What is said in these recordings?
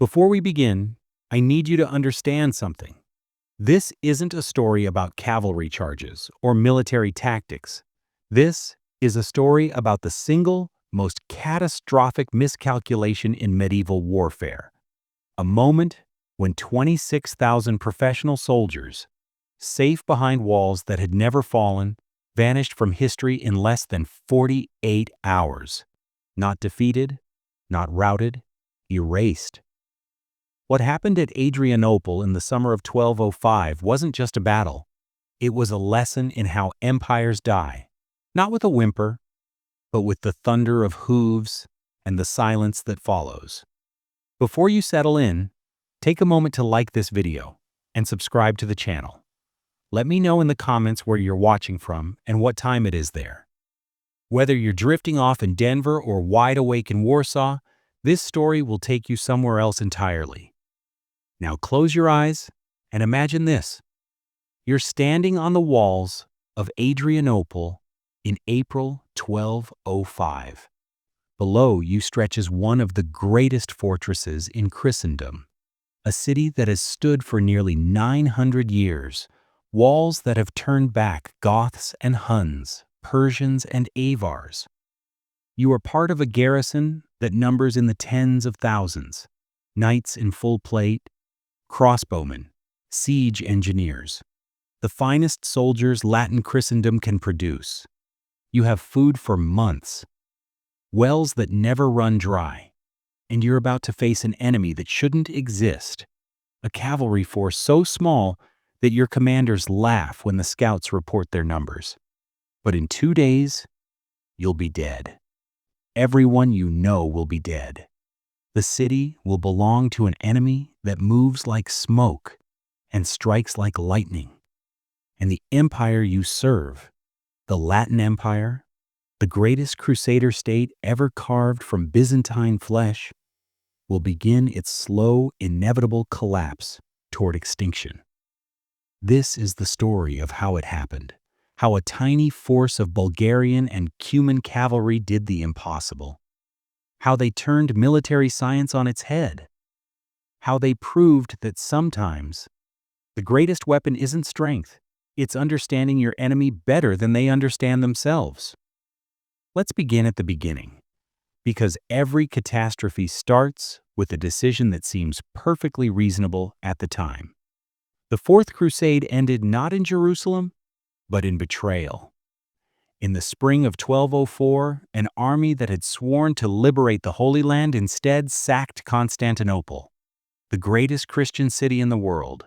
Before we begin, I need you to understand something. This isn't a story about cavalry charges or military tactics. This is a story about the single most catastrophic miscalculation in medieval warfare. A moment when 26,000 professional soldiers, safe behind walls that had never fallen, vanished from history in less than 48 hours. Not defeated, not routed, erased. What happened at Adrianople in the summer of 1205 wasn't just a battle. It was a lesson in how empires die, not with a whimper, but with the thunder of hooves and the silence that follows. Before you settle in, take a moment to like this video and subscribe to the channel. Let me know in the comments where you're watching from and what time it is there. Whether you're drifting off in Denver or wide awake in Warsaw, this story will take you somewhere else entirely. Now close your eyes and imagine this. You're standing on the walls of Adrianople in April 1205. Below you stretches one of the greatest fortresses in Christendom, a city that has stood for nearly 900 years, walls that have turned back Goths and Huns, Persians and Avars. You are part of a garrison that numbers in the tens of thousands, knights in full plate, crossbowmen, siege engineers, the finest soldiers Latin Christendom can produce. You have food for months, wells that never run dry, and you're about to face an enemy that shouldn't exist, a cavalry force so small that your commanders laugh when the scouts report their numbers. But in 2 days, you'll be dead. Everyone you know will be dead. The city will belong to an enemy that moves like smoke and strikes like lightning. And the empire you serve, the Latin Empire, the greatest crusader state ever carved from Byzantine flesh, will begin its slow, inevitable collapse toward extinction. This is the story of how it happened, how a tiny force of Bulgarian and Cuman cavalry did the impossible, how they turned military science on its head, how they proved that sometimes the greatest weapon isn't strength, it's understanding your enemy better than they understand themselves. Let's begin at the beginning, because every catastrophe starts with a decision that seems perfectly reasonable at the time. The Fourth Crusade ended not in Jerusalem, but in betrayal. In the spring of 1204, an army that had sworn to liberate the Holy Land instead sacked Constantinople, the greatest Christian city in the world.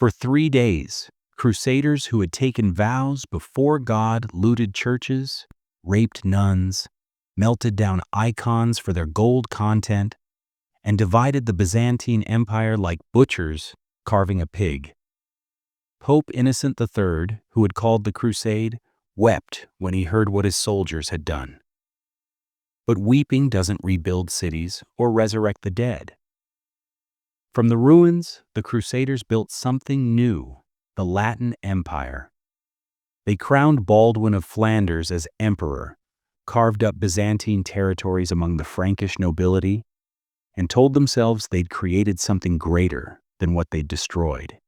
For 3 days, crusaders who had taken vows before God looted churches, raped nuns, melted down icons for their gold content, and divided the Byzantine Empire like butchers carving a pig. Pope Innocent III, who had called the crusade, wept when he heard what his soldiers had done. But weeping doesn't rebuild cities or resurrect the dead. From the ruins, the Crusaders built something new, the Latin Empire. They crowned Baldwin of Flanders as emperor, carved up Byzantine territories among the Frankish nobility, and told themselves they'd created something greater than what they'd destroyed.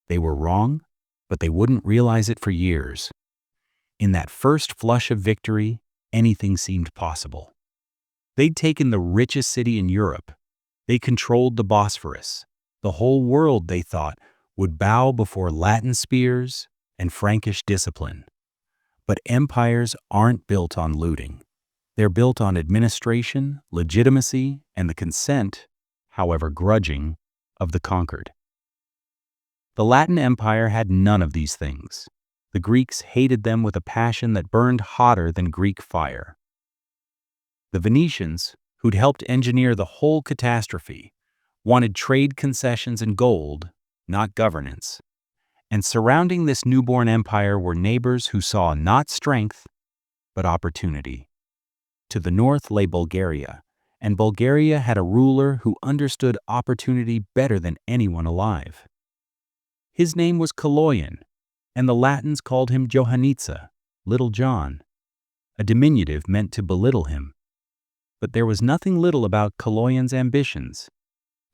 They were wrong, but they wouldn't realize it for years. In that first flush of victory, anything seemed possible. They'd taken the richest city in Europe. They controlled the Bosphorus. The whole world, they thought, would bow before Latin spears and Frankish discipline. But empires aren't built on looting. They're built on administration, legitimacy, and the consent, however grudging, of the conquered. The Latin Empire had none of these things. The Greeks hated them with a passion that burned hotter than Greek fire. The Venetians, who'd helped engineer the whole catastrophe, wanted trade concessions and gold, not governance. And surrounding this newborn empire were neighbors who saw not strength, but opportunity. To the north lay Bulgaria, and Bulgaria had a ruler who understood opportunity better than anyone alive. His name was Kaloyan, and the Latins called him Johannitsa, Little John, a diminutive meant to belittle him. But there was nothing little about Kaloyan's ambitions.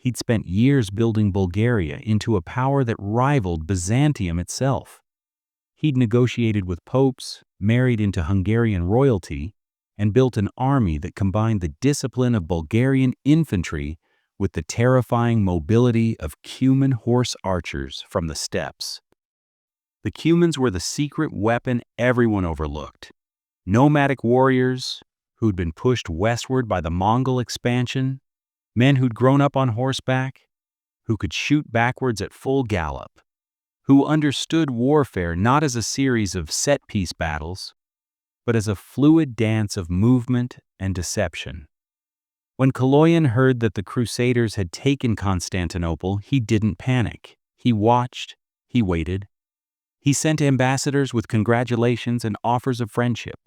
He'd spent years building Bulgaria into a power that rivaled Byzantium itself. He'd negotiated with popes, married into Hungarian royalty, and built an army that combined the discipline of Bulgarian infantry with the terrifying mobility of Cuman horse archers from the steppes. The Cumans were the secret weapon everyone overlooked. Nomadic warriors who'd been pushed westward by the Mongol expansion, men who'd grown up on horseback, who could shoot backwards at full gallop, who understood warfare not as a series of set-piece battles, but as a fluid dance of movement and deception. When Kaloyan heard that the Crusaders had taken Constantinople, he didn't panic. He watched, he waited. He sent ambassadors with congratulations and offers of friendship.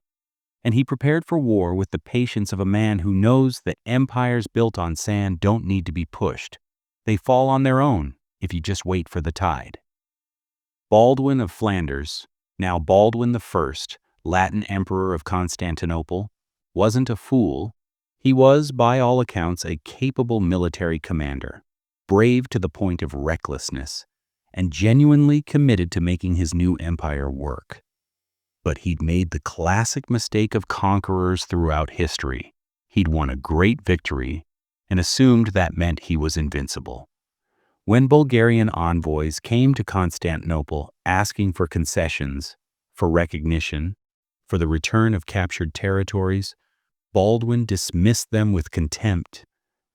And he prepared for war with the patience of a man who knows that empires built on sand don't need to be pushed. They fall on their own if you just wait for the tide. Baldwin of Flanders, now Baldwin I, Latin Emperor of Constantinople, wasn't a fool. He was, by all accounts, a capable military commander, brave to the point of recklessness, and genuinely committed to making his new empire work. But he'd made the classic mistake of conquerors throughout history. He'd won a great victory and assumed that meant he was invincible. When Bulgarian envoys came to Constantinople asking for concessions, for recognition, for the return of captured territories, Baldwin dismissed them with contempt.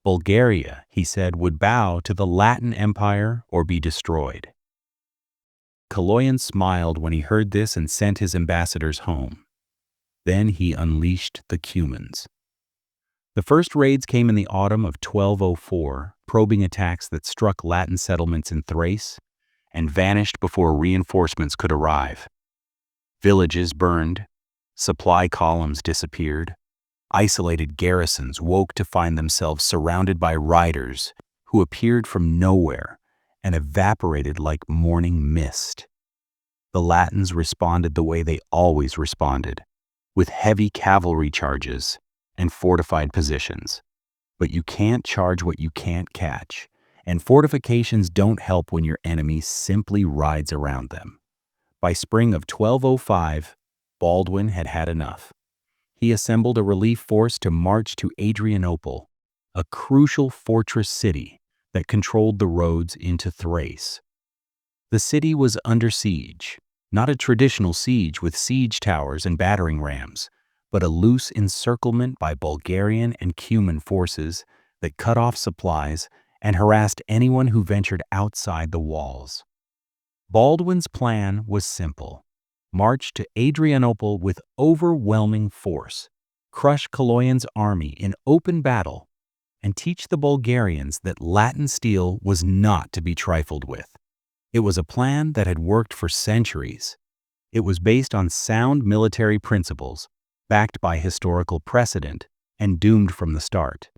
Bulgaria, he said, would bow to the Latin Empire or be destroyed. Kaloyan smiled when he heard this and sent his ambassadors home. Then he unleashed the Cumans. The first raids came in the autumn of 1204, probing attacks that struck Latin settlements in Thrace and vanished before reinforcements could arrive. Villages burned, supply columns disappeared, isolated garrisons woke to find themselves surrounded by riders who appeared from nowhere and evaporated like morning mist. The Latins responded the way they always responded, with heavy cavalry charges and fortified positions. But you can't charge what you can't catch, and fortifications don't help when your enemy simply rides around them. By spring of 1205, Baldwin had had enough. He assembled a relief force to march to Adrianople, a crucial fortress city that controlled the roads into Thrace. The city was under siege, not a traditional siege with siege towers and battering rams, but a loose encirclement by Bulgarian and Cuman forces that cut off supplies and harassed anyone who ventured outside the walls. Baldwin's plan was simple: march to Adrianople with overwhelming force, crush Kaloyan's army in open battle, and teach the Bulgarians that Latin steel was not to be trifled with. It was a plan that had worked for centuries. It was based on sound military principles, backed by historical precedent, and doomed from the start.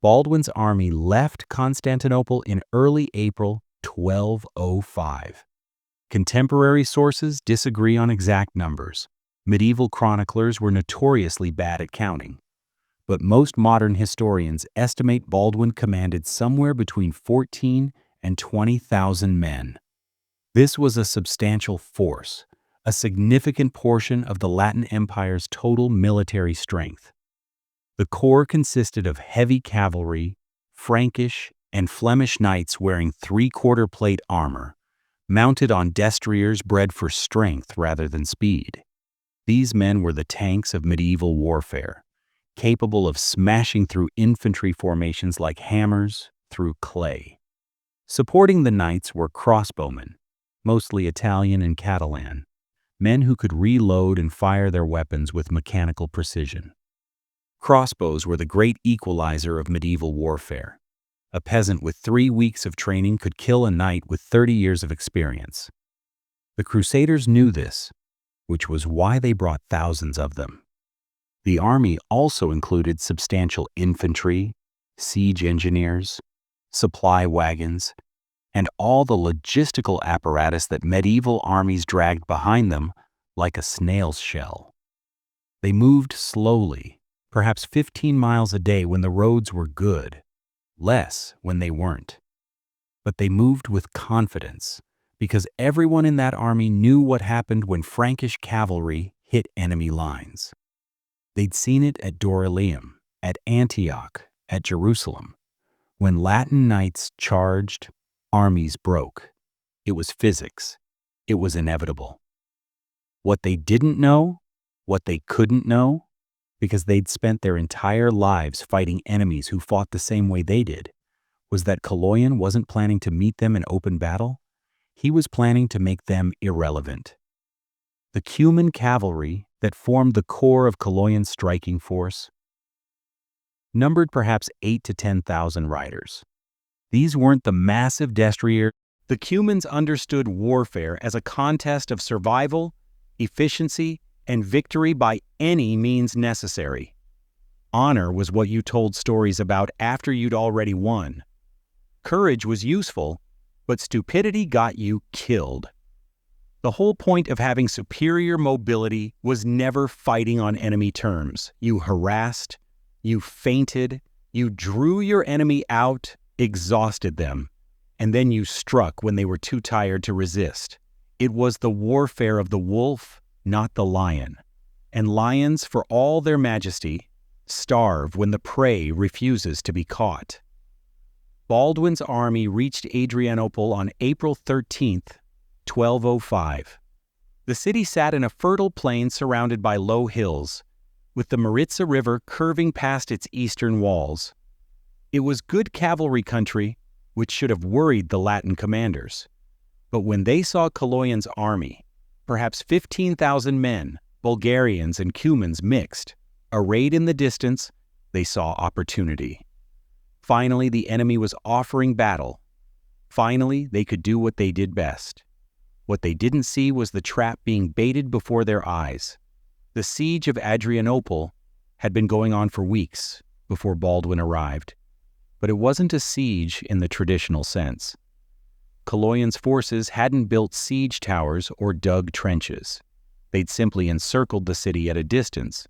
Baldwin's army left Constantinople in early April 1205. Contemporary sources disagree on exact numbers. Medieval chroniclers were notoriously bad at counting, but most modern historians estimate Baldwin commanded somewhere between 14,000 and 20,000 men. This was a substantial force, a significant portion of the Latin Empire's total military strength. The corps consisted of heavy cavalry, Frankish and Flemish knights wearing three-quarter plate armor, mounted on destriers bred for strength rather than speed. These men were the tanks of medieval warfare, capable of smashing through infantry formations like hammers through clay. Supporting the knights were crossbowmen, mostly Italian and Catalan, men who could reload and fire their weapons with mechanical precision. Crossbows were the great equalizer of medieval warfare. A peasant with 3 weeks of training could kill a knight with 30 years of experience. The Crusaders knew this, which was why they brought thousands of them. The army also included substantial infantry, siege engineers, supply wagons, and all the logistical apparatus that medieval armies dragged behind them like a snail's shell. They moved slowly, perhaps 15 miles a day when the roads were good, less when they weren't. But they moved with confidence, because everyone in that army knew what happened when Frankish cavalry hit enemy lines. They'd seen it at Dorylaeum, at Antioch, at Jerusalem. When Latin knights charged, armies broke. It was physics. It was inevitable. What they didn't know, what they couldn't know, because they'd spent their entire lives fighting enemies who fought the same way they did, was that Kaloyan wasn't planning to meet them in open battle. He was planning to make them irrelevant. The Cuman cavalry that formed the core of Kaloyan's striking force numbered perhaps 8,000 to 10,000 riders. These weren't the massive destriers. The Cumans understood warfare as a contest of survival, efficiency, and victory by any means necessary. Honor was what you told stories about after you'd already won. Courage was useful, but stupidity got you killed. The whole point of having superior mobility was never fighting on enemy terms. You harassed, you feinted, you drew your enemy out, exhausted them, and then you struck when they were too tired to resist. It was the warfare of the wolf, not the lion. And lions, for all their majesty, starve when the prey refuses to be caught. Baldwin's army reached Adrianople on April 13th, 1205. The city sat in a fertile plain surrounded by low hills, with the Maritsa River curving past its eastern walls. It was good cavalry country, which should have worried the Latin commanders. But when they saw Kaloyan's army, perhaps 15,000 men, Bulgarians and Cumans mixed, arrayed in the distance, they saw opportunity. Finally, the enemy was offering battle. Finally, they could do what they did best. What they didn't see was the trap being baited before their eyes. The siege of Adrianople had been going on for weeks before Baldwin arrived. But it wasn't a siege in the traditional sense. Kaloyan's forces hadn't built siege towers or dug trenches. They'd simply encircled the city at a distance,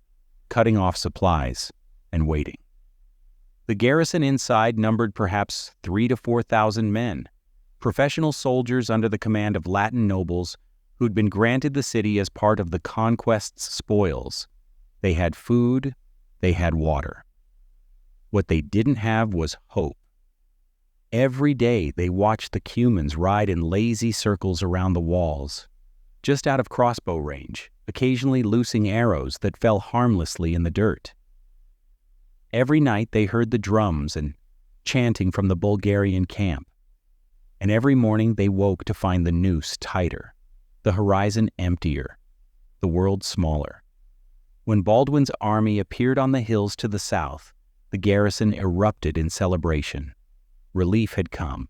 cutting off supplies and waiting. The garrison inside numbered perhaps 3,000 to 4,000 men, professional soldiers under the command of Latin nobles who'd been granted the city as part of the conquest's spoils. They had food, they had water. What they didn't have was hope. Every day they watched the Cumans ride in lazy circles around the walls, just out of crossbow range, occasionally loosing arrows that fell harmlessly in the dirt. Every night they heard the drums and chanting from the Bulgarian camp, and every morning they woke to find the noose tighter, the horizon emptier, the world smaller. When Baldwin's army appeared on the hills to the south, the garrison erupted in celebration. Relief had come.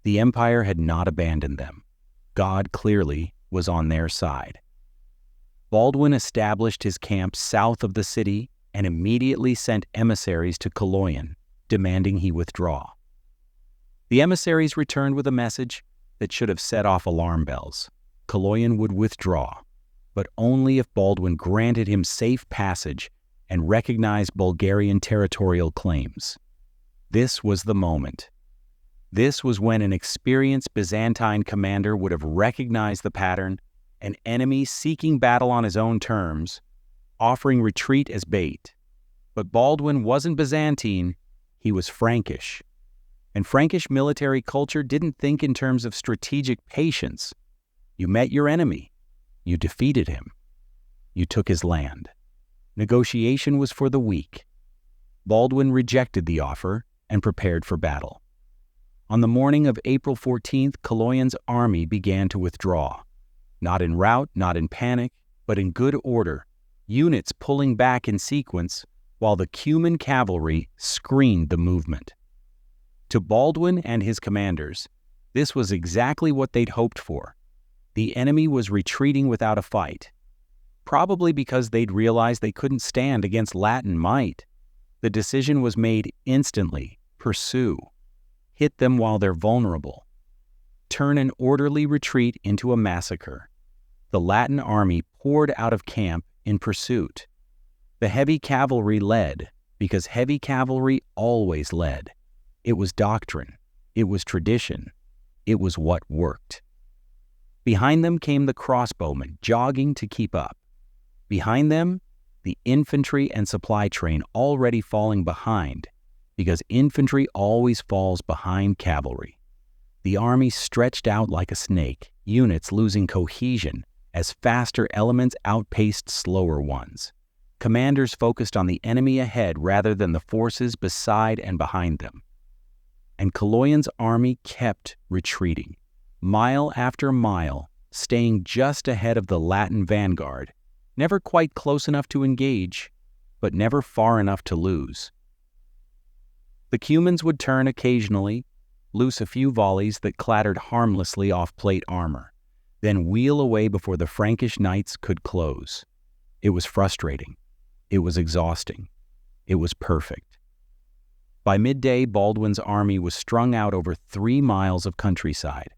The empire had not abandoned them. God clearly was on their side. Baldwin established his camp south of the city and immediately sent emissaries to Kaloyan, demanding he withdraw. The emissaries returned with a message that should have set off alarm bells. Kaloyan would withdraw, but only if Baldwin granted him safe passage and recognized Bulgarian territorial claims. This was the moment. This was when an experienced Byzantine commander would have recognized the pattern, an enemy seeking battle on his own terms, offering retreat as bait. But Baldwin wasn't Byzantine, he was Frankish. And Frankish military culture didn't think in terms of strategic patience. You met your enemy. You defeated him. You took his land. Negotiation was for the weak. Baldwin rejected the offer and prepared for battle. On the morning of April 14th, Kaloyan's army began to withdraw. Not in rout, not in panic, but in good order, units pulling back in sequence while the Cuman cavalry screened the movement. To Baldwin and his commanders, this was exactly what they'd hoped for. The enemy was retreating without a fight, probably because they'd realized they couldn't stand against Latin might. The decision was made instantly: pursue. Hit them while they're vulnerable. Turn an orderly retreat into a massacre. The Latin army poured out of camp in pursuit. The heavy cavalry led, because heavy cavalry always led. It was doctrine. It was tradition. It was what worked. Behind them came the crossbowmen, jogging to keep up. Behind them, the infantry and supply train already falling behind, because infantry always falls behind cavalry. The army stretched out like a snake, units losing cohesion as faster elements outpaced slower ones. Commanders focused on the enemy ahead rather than the forces beside and behind them. And Kaloyan's army kept retreating, mile after mile, staying just ahead of the Latin vanguard, never quite close enough to engage, but never far enough to lose. The Cumans would turn occasionally, loose a few volleys that clattered harmlessly off plate armor, then wheel away before the Frankish knights could close. It was frustrating. It was exhausting. It was perfect. By midday, Baldwin's army was strung out over 3 miles of countryside.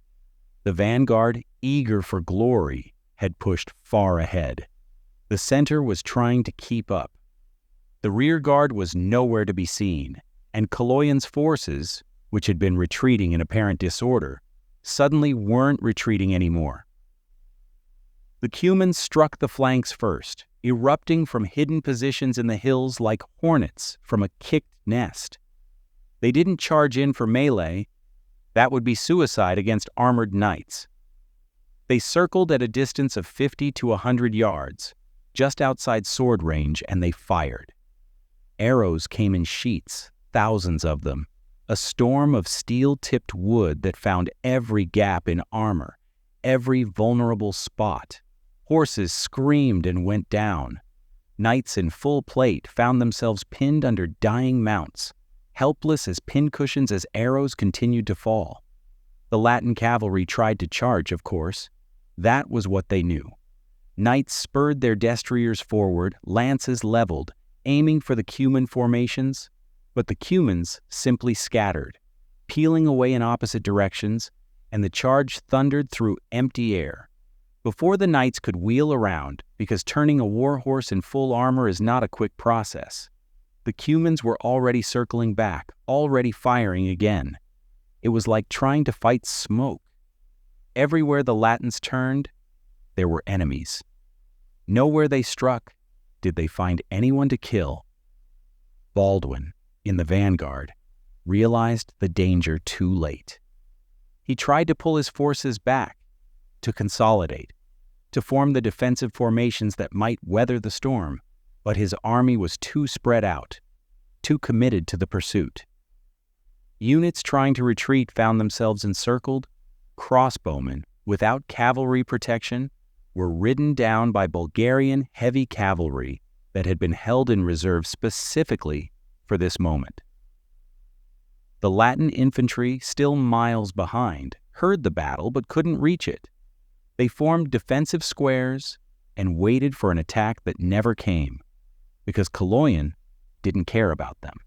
The vanguard, eager for glory, had pushed far ahead. The center was trying to keep up. The rear guard was nowhere to be seen, and Kaloyan's forces, which had been retreating in apparent disorder, suddenly weren't retreating anymore. The Cumans struck the flanks first, erupting from hidden positions in the hills like hornets from a kicked nest. They didn't charge in for melee. That would be suicide against armored knights. They circled at a distance of 50 to 100 yards, just outside sword range, and they fired. Arrows came in sheets, thousands of them, a storm of steel-tipped wood that found every gap in armor, every vulnerable spot. Horses screamed and went down. Knights in full plate found themselves pinned under dying mounts, helpless as pincushions as arrows continued to fall. The Latin cavalry tried to charge, of course. That was what they knew. Knights spurred their destriers forward, lances leveled, aiming for the Cuman formations, but the Cumans simply scattered, peeling away in opposite directions, and the charge thundered through empty air. Before the knights could wheel around, because turning a war horse in full armor is not a quick process, the Cumans were already circling back, already firing again. It was like trying to fight smoke. Everywhere the Latins turned, there were enemies. Nowhere they struck did they find anyone to kill. Baldwin, in the vanguard, realized the danger too late. He tried to pull his forces back, to consolidate, to form the defensive formations that might weather the storm, but his army was too spread out, too committed to the pursuit. Units trying to retreat found themselves encircled. Crossbowmen, without cavalry protection, were ridden down by Bulgarian heavy cavalry that had been held in reserve specifically for this moment. The Latin infantry, still miles behind, heard the battle but couldn't reach it. They formed defensive squares and waited for an attack that never came, because Kaloyan didn't care about them.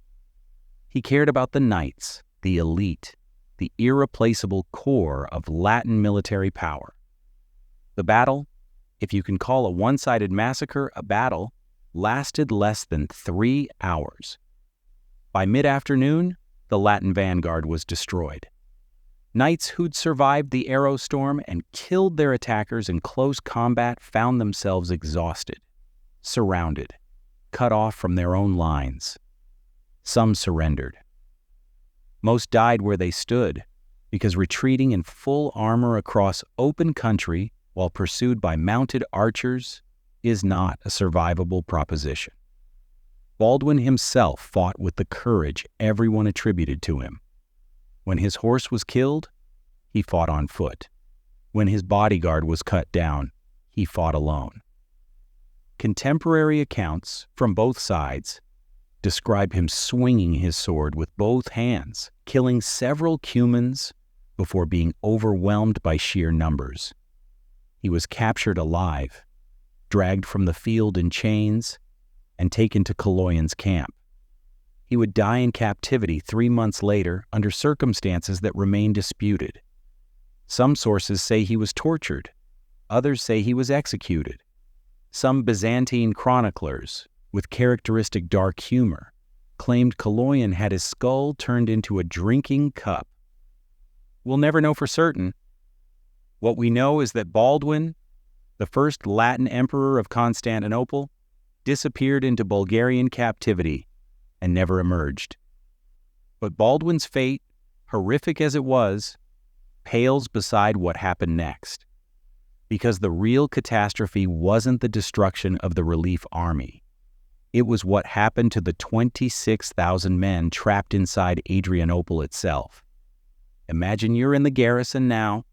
He cared about the knights, the elite, the irreplaceable core of Latin military power. The battle, if you can call a one-sided massacre a battle, lasted less than 3 hours. By mid-afternoon, the Latin vanguard was destroyed. Knights who'd survived the arrow storm and killed their attackers in close combat found themselves exhausted, surrounded, cut off from their own lines. Some surrendered. Most died where they stood, because retreating in full armor across open country while pursued by mounted archers is not a survivable proposition. Baldwin himself fought with the courage everyone attributed to him. When his horse was killed, he fought on foot. When his bodyguard was cut down, he fought alone. Contemporary accounts from both sides describe him swinging his sword with both hands, killing several Cumans before being overwhelmed by sheer numbers. He was captured alive, dragged from the field in chains, and taken to Kaloyan's camp. He would die in captivity 3 months later under circumstances that remain disputed. Some sources say he was tortured. Others say he was executed. Some Byzantine chroniclers, with characteristic dark humor, claimed Kaloyan had his skull turned into a drinking cup. We'll never know for certain. What we know is that Baldwin, the first Latin emperor of Constantinople, disappeared into Bulgarian captivity and never emerged. But Baldwin's fate, horrific as it was, pales beside what happened next. Because the real catastrophe wasn't the destruction of the relief army. It was what happened to the 26,000 men trapped inside Adrianople itself. Imagine you're in the garrison now.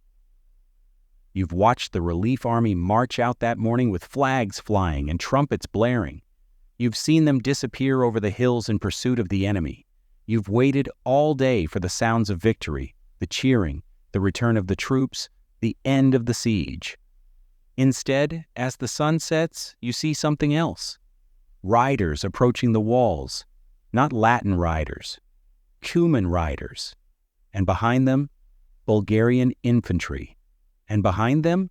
You've watched the relief army march out that morning with flags flying and trumpets blaring. You've seen them disappear over the hills in pursuit of the enemy. You've waited all day for the sounds of victory, the cheering, the return of the troops, the end of the siege. Instead, as the sun sets, you see something else. Riders approaching the walls, not Latin riders, Cuman riders. And behind them, Bulgarian infantry. And behind them,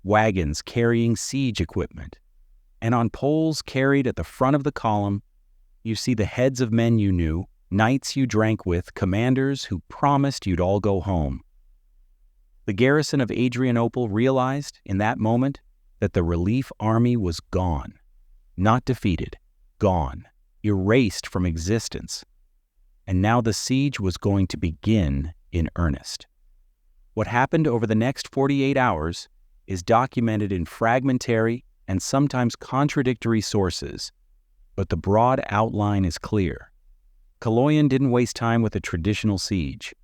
wagons carrying siege equipment. And on poles carried at the front of the column, you see the heads of men you knew, knights you drank with, commanders who promised you'd all go home. The garrison of Adrianople realized, in that moment, that the relief army was gone. Not defeated, gone, erased from existence. And now the siege was going to begin in earnest. What happened over the next 48 hours is documented in fragmentary and sometimes contradictory sources, but the broad outline is clear. Kaloyan didn't waste time with a traditional siege.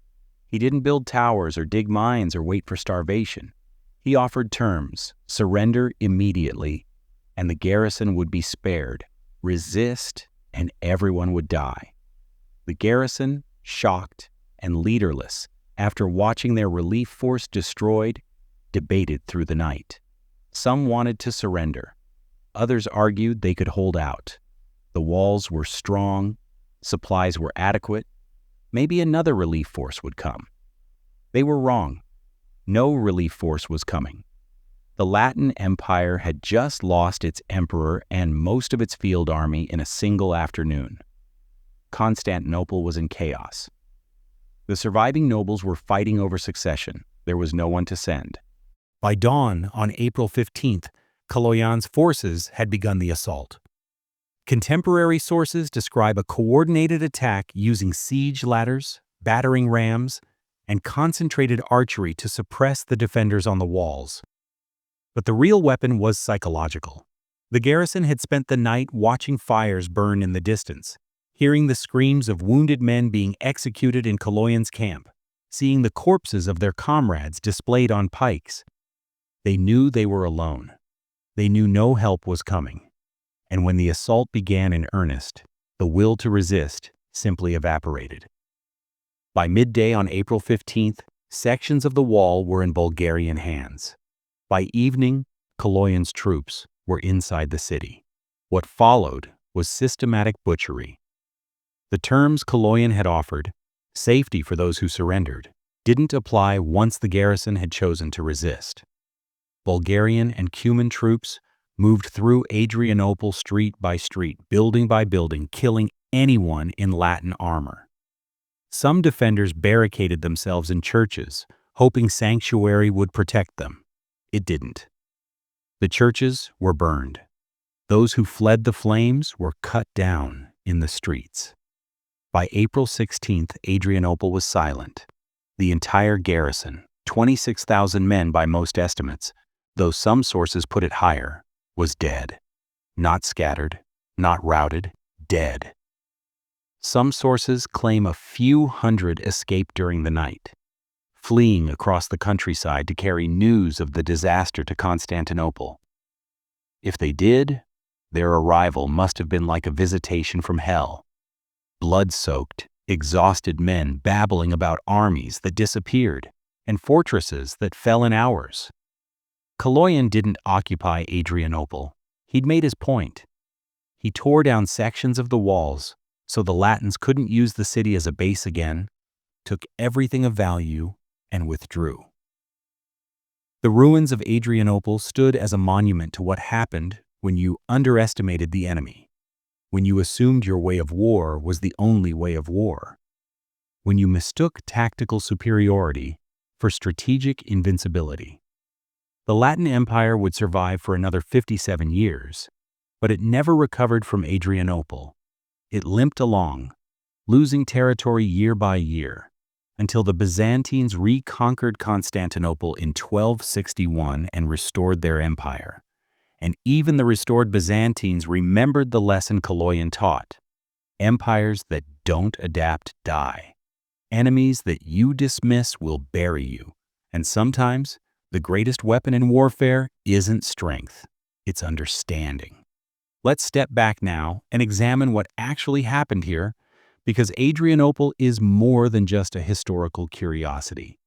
He didn't build towers or dig mines or wait for starvation. He offered terms: surrender immediately, and the garrison would be spared. Resist, and everyone would die. The garrison, shocked and leaderless, after watching their relief force destroyed, debated through the night. Some wanted to surrender. Others argued they could hold out. The walls were strong, supplies were adequate. Maybe another relief force would come. They were wrong. No relief force was coming. The Latin Empire had just lost its emperor and most of its field army in a single afternoon. Constantinople was in chaos. The surviving nobles were fighting over succession. There was no one to send. By dawn on April 15th, Kaloyan's forces had begun the assault. Contemporary sources describe a coordinated attack using siege ladders, battering rams, and concentrated archery to suppress the defenders on the walls. But the real weapon was psychological. The garrison had spent the night watching fires burn in the distance, hearing the screams of wounded men being executed in Kaloyan's camp, seeing the corpses of their comrades displayed on pikes. They knew they were alone. They knew no help was coming. And when the assault began in earnest, the will to resist simply evaporated. By midday on April 15th, sections of the wall were in Bulgarian hands. By evening, Kaloyan's troops were inside the city. What followed was systematic butchery. The terms Kaloyan had offered, safety for those who surrendered, didn't apply once the garrison had chosen to resist. Bulgarian and Cuman troops moved through Adrianople street by street, building by building, killing anyone in Latin armor. Some defenders barricaded themselves in churches, hoping sanctuary would protect them. It didn't. The churches were burned. Those who fled the flames were cut down in the streets. By April 16th, Adrianople was silent. The entire garrison, 26,000 men by most estimates, though some sources put it higher, was dead. Not scattered, not routed, dead. Some sources claim a few hundred escaped during the night, fleeing across the countryside to carry news of the disaster to Constantinople. If they did, their arrival must have been like a visitation from hell. Blood-soaked, exhausted men babbling about armies that disappeared and fortresses that fell in hours. Kaloyan didn't occupy Adrianople. He'd made his point. He tore down sections of the walls so the Latins couldn't use the city as a base again, took everything of value, and withdrew. The ruins of Adrianople stood as a monument to what happened when you underestimated the enemy, when you assumed your way of war was the only way of war, when you mistook tactical superiority for strategic invincibility. The Latin Empire would survive for another 57 years, but it never recovered from Adrianople. It limped along, losing territory year by year, until the Byzantines reconquered Constantinople in 1261 and restored their empire. And even the restored Byzantines remembered the lesson Kaloyan taught: empires that don't adapt die. Enemies that you dismiss will bury you. And sometimes, the greatest weapon in warfare isn't strength, it's understanding. Let's step back now and examine what actually happened here, because Adrianople is more than just a historical curiosity.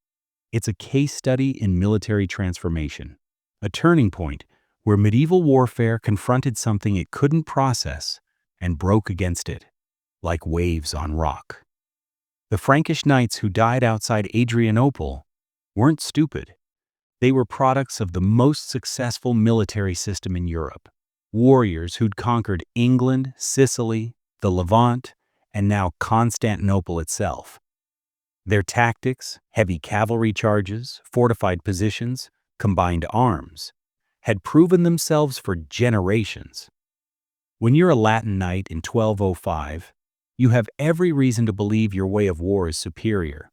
It's a case study in military transformation, a turning point where medieval warfare confronted something it couldn't process and broke against it, like waves on rock. The Frankish knights who died outside Adrianople weren't stupid. They were products of the most successful military system in Europe. Warriors who'd conquered England, Sicily, the Levant, and now Constantinople itself. Their tactics, heavy cavalry charges, fortified positions, combined arms, had proven themselves for generations. When you're a Latin knight in 1205, you have every reason to believe your way of war is superior,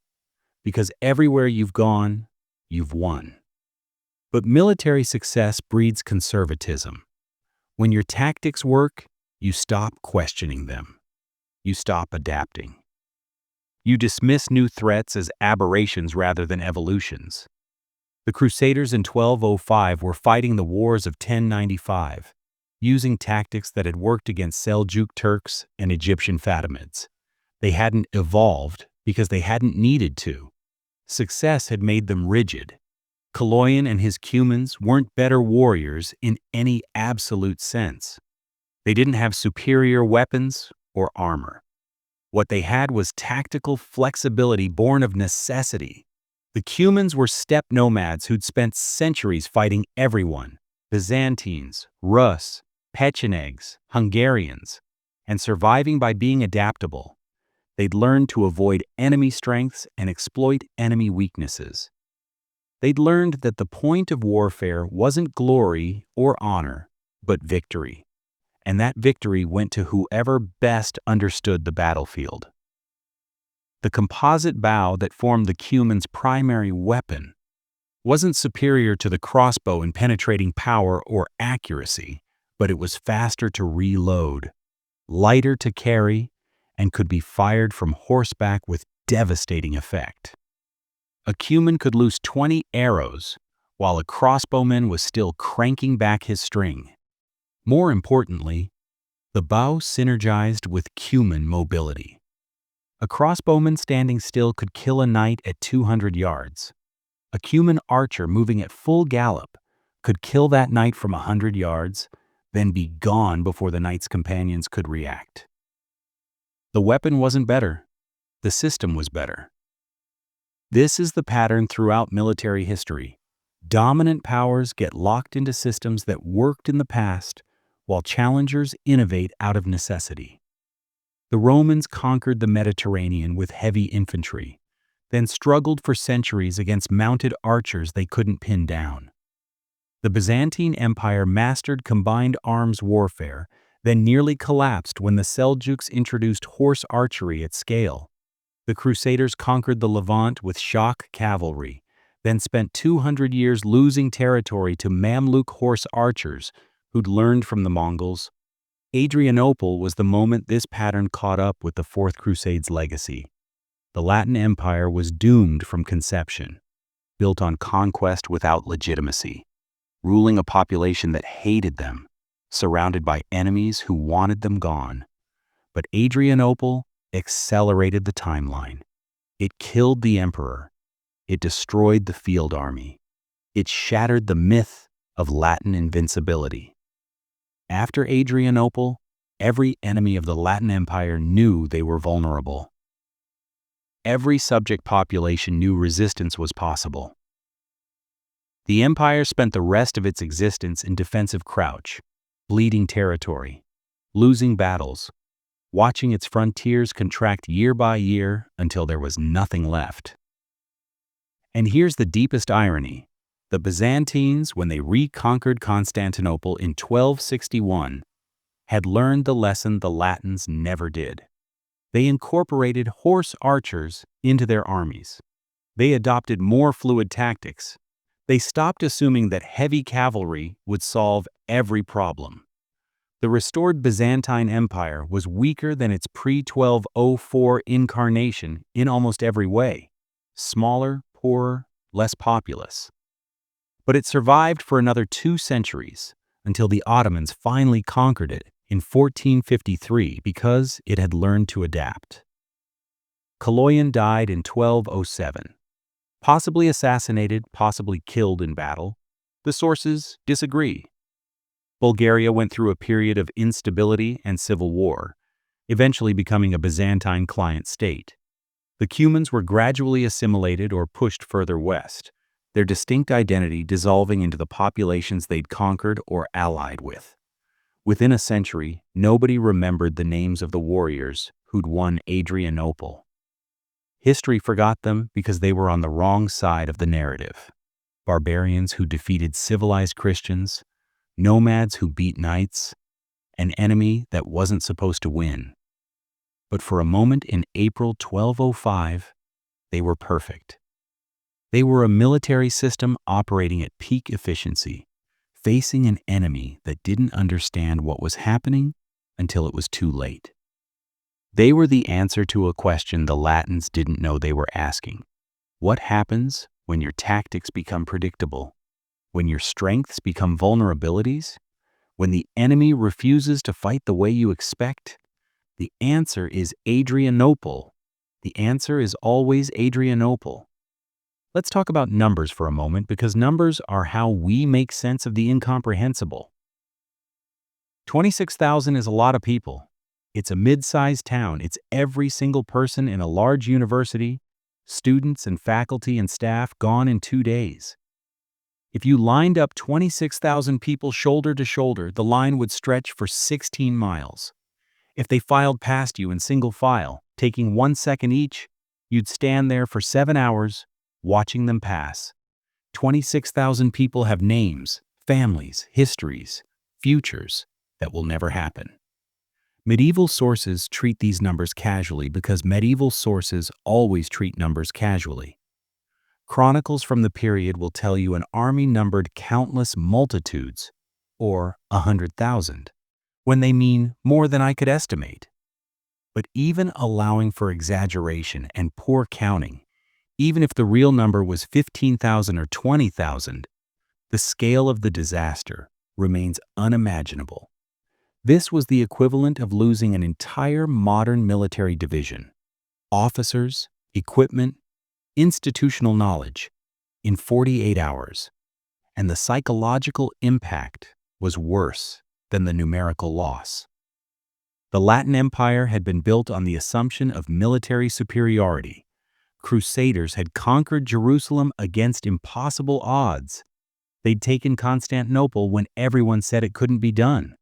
because everywhere you've gone, you've won. But military success breeds conservatism. When your tactics work, you stop questioning them. You stop adapting. You dismiss new threats as aberrations rather than evolutions. The Crusaders in 1205 were fighting the wars of 1095, using tactics that had worked against Seljuk Turks and Egyptian Fatimids. They hadn't evolved because they hadn't needed to. Success had made them rigid. Kaloyan and his Cumans weren't better warriors in any absolute sense. They didn't have superior weapons or armor. What they had was tactical flexibility born of necessity. The Cumans were steppe nomads who'd spent centuries fighting everyone: Byzantines, Rus, Pechenegs, Hungarians, and surviving by being adaptable. They'd learned to avoid enemy strengths and exploit enemy weaknesses. They'd learned that the point of warfare wasn't glory or honor, but victory. And that victory went to whoever best understood the battlefield. The composite bow that formed the Cuman's primary weapon wasn't superior to the crossbow in penetrating power or accuracy, but it was faster to reload, lighter to carry, and could be fired from horseback with devastating effect. A Cuman could loose 20 arrows, while a crossbowman was still cranking back his string. More importantly, the bow synergized with Cuman mobility. A crossbowman standing still could kill a knight at 200 yards. A Cuman archer moving at full gallop could kill that knight from 100 yards, then be gone before the knight's companions could react. The weapon wasn't better. The system was better. This is the pattern throughout military history. Dominant powers get locked into systems that worked in the past, while challengers innovate out of necessity. The Romans conquered the Mediterranean with heavy infantry, then struggled for centuries against mounted archers they couldn't pin down. The Byzantine Empire mastered combined arms warfare, then nearly collapsed when the Seljuks introduced horse archery at scale. The Crusaders conquered the Levant with shock cavalry, then spent 200 years losing territory to Mamluk horse archers who'd learned from the Mongols. Adrianople was the moment this pattern caught up with the Fourth Crusade's legacy. The Latin Empire was doomed from conception, built on conquest without legitimacy, ruling a population that hated them, surrounded by enemies who wanted them gone. But Adrianople accelerated the timeline. It killed the emperor. It destroyed the field army. It shattered the myth of Latin invincibility. After Adrianople, every enemy of the Latin Empire knew they were vulnerable. Every subject population knew resistance was possible. The empire spent the rest of its existence in defensive crouch, bleeding territory, losing battles, watching its frontiers contract year by year until there was nothing left. And here's the deepest irony. The Byzantines, when they reconquered Constantinople in 1261, had learned the lesson the Latins never did. They incorporated horse archers into their armies. They adopted more fluid tactics. They stopped assuming that heavy cavalry would solve every problem. The restored Byzantine Empire was weaker than its pre-1204 incarnation in almost every way. Smaller, poorer, less populous. But it survived for another 2 centuries, until the Ottomans finally conquered it in 1453 because it had learned to adapt. Kaloyan died in 1207. Possibly assassinated, possibly killed in battle. The sources disagree. Bulgaria went through a period of instability and civil war, eventually becoming a Byzantine client state. The Cumans were gradually assimilated or pushed further west, their distinct identity dissolving into the populations they'd conquered or allied with. Within a century, nobody remembered the names of the warriors who'd won Adrianople. History forgot them because they were on the wrong side of the narrative. Barbarians who defeated civilized Christians, nomads who beat knights, an enemy that wasn't supposed to win. But for a moment in April 1205, they were perfect. They were a military system operating at peak efficiency, facing an enemy that didn't understand what was happening until it was too late. They were the answer to a question the Latins didn't know they were asking. What happens when your tactics become predictable? When your strengths become vulnerabilities? When the enemy refuses to fight the way you expect? The answer is Adrianople. The answer is always Adrianople. Let's talk about numbers for a moment, because numbers are how we make sense of the incomprehensible. 26,000 is a lot of people. It's a mid-sized town. It's every single person in a large university, students and faculty and staff gone in 2 days. If you lined up 26,000 people shoulder to shoulder, the line would stretch for 16 miles. If they filed past you in single file, taking 1 second each, you'd stand there for 7 hours, watching them pass. 26,000 people have names, families, histories, futures that will never happen. Medieval sources treat these numbers casually because medieval sources always treat numbers casually. Chronicles from the period will tell you an army numbered countless multitudes, or 100,000, when they mean more than I could estimate. But even allowing for exaggeration and poor counting, even if the real number was 15,000 or 20,000, the scale of the disaster remains unimaginable. This was the equivalent of losing an entire modern military division, officers, equipment, institutional knowledge, in 48 hours. And the psychological impact was worse than the numerical loss. The Latin Empire had been built on the assumption of military superiority. Crusaders had conquered Jerusalem against impossible odds. They'd taken Constantinople when everyone said it couldn't be done.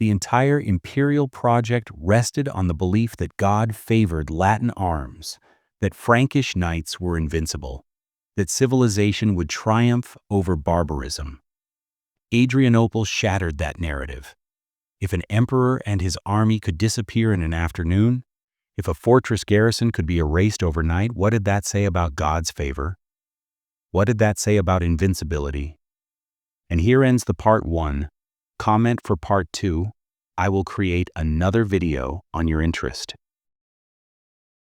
The entire imperial project rested on the belief that God favored Latin arms, that Frankish knights were invincible, that civilization would triumph over barbarism. Adrianople shattered that narrative. If an emperor and his army could disappear in an afternoon, if a fortress garrison could be erased overnight, what did that say about God's favor? What did that say about invincibility? And here ends the part 1. Comment for part 2. I will create another video on your interest.